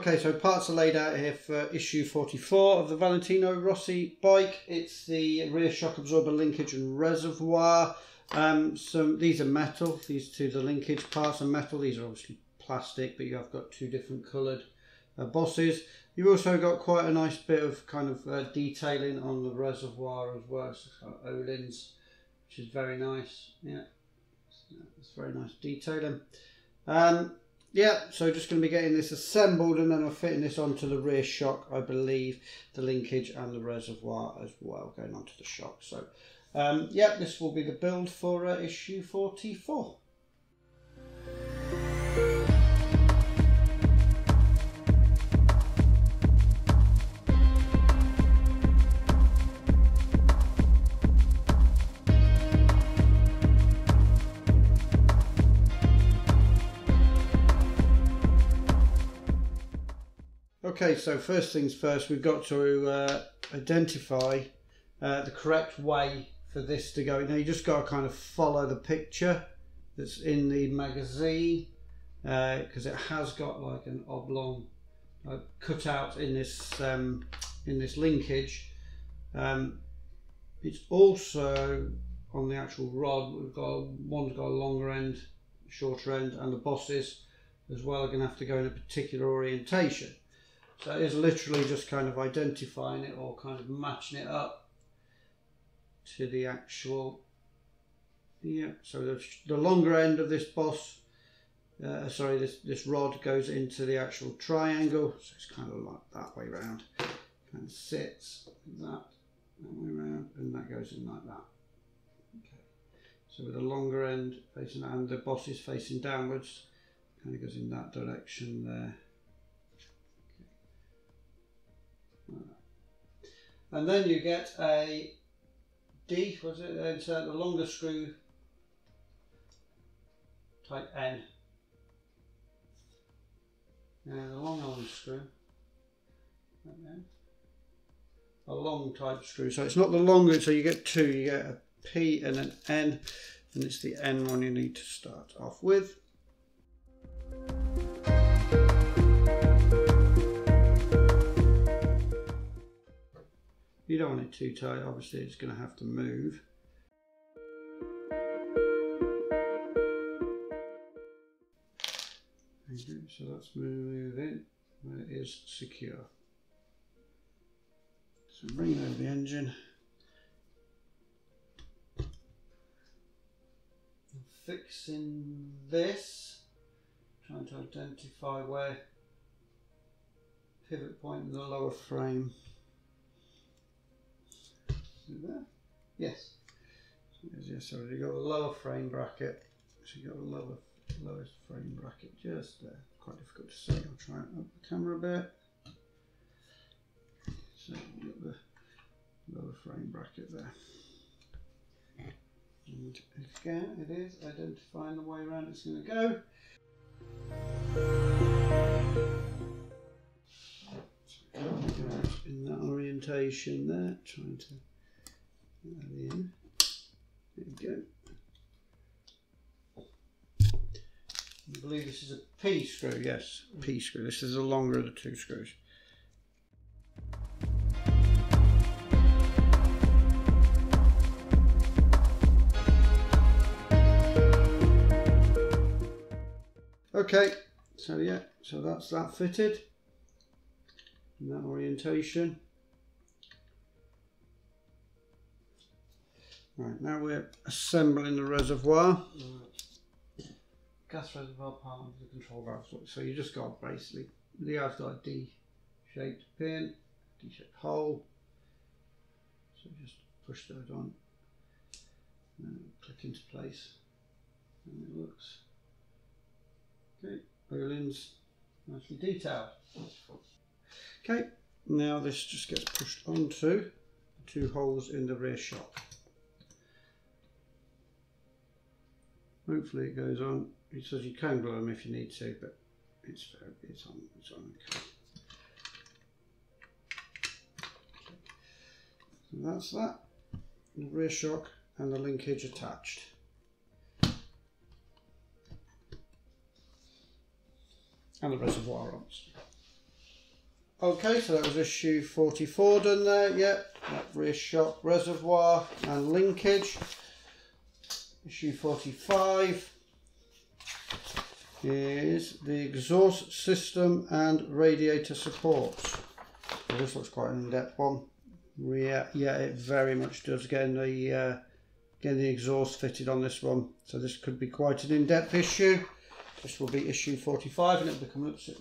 Okay, so parts are laid out here for issue 44 of the Valentino Rossi bike. It's the rear shock absorber linkage and reservoir. These are metal. These two, the linkage parts are metal. These are obviously plastic, but you have got two different coloured bosses. You've also got quite a nice bit of kind of detailing on the reservoir as well. So it's kind of O-lins, which is very nice. Yeah, it's very nice detailing. Yeah, so just going to be getting this assembled, and then I'm fitting this onto the rear shock, I believe, the linkage and the reservoir as well, going onto the shock. So, yeah, this will be the build for issue 44. Okay, so first things first, we've got to identify the correct way for this to go. Now you just got to kind of follow the picture that's in the magazine, because it has got like an oblong cutout in this linkage. It's also on the actual rod. One's got a longer end, shorter end, and the bosses as well are going to have to go in a particular orientation. So it is literally just kind of identifying it or kind of matching it up to the actual, yeah, so the longer end of this boss, this rod goes into the actual triangle, so it's kind of like that way round, kind of sits that way round, and that goes in like that. Okay, so with the longer end facing, and the boss is facing downwards, kind of goes in that direction there. And then you get a D, was it? It's the longer screw type N. Now the long arm screw, a long type screw. So it's not the longer, so you get two, you get a P and an N, and it's the N one you need to start off with. You don't want it too tight, obviously it's going to have to move. Okay, so that's moving where it is secure. So bring over the engine. I'm fixing this, trying to identify where pivot point in the lower frame. There? Yes. So you've got a lower frame bracket. So you've got a lowest frame bracket just there. Quite difficult to see. I'll try and up the camera a bit. So you've got the lower frame bracket there. And again, it is identifying the way around it's going to go. In that orientation there, trying to get that in. There we go. I believe this is a P screw, yes, P screw. This is the longer of the two screws. Okay, so yeah, so that's that fitted in that orientation. Right, now we're assembling the reservoir. Gas reservoir part of the control valve. So you just got basically, the I've got a D-shaped pin, D-shaped hole. So just push that on and click into place. And it looks okay. O-lins nicely detailed. Okay, now this just gets pushed onto the two holes in the rear shock. Hopefully it goes on. It says you can glue them if you need to, but it's on okay. So that's that. The rear shock and the linkage attached. And the reservoir obviously. Okay, so that was issue 44 done there. Yep, that rear shock reservoir and linkage. Issue 45 is the exhaust system and radiator supports. So this looks quite an in-depth one. Yeah, it very much does. Getting the exhaust fitted on this one. So this could be quite an in-depth issue. This will be issue 45 and it'll be coming up soon.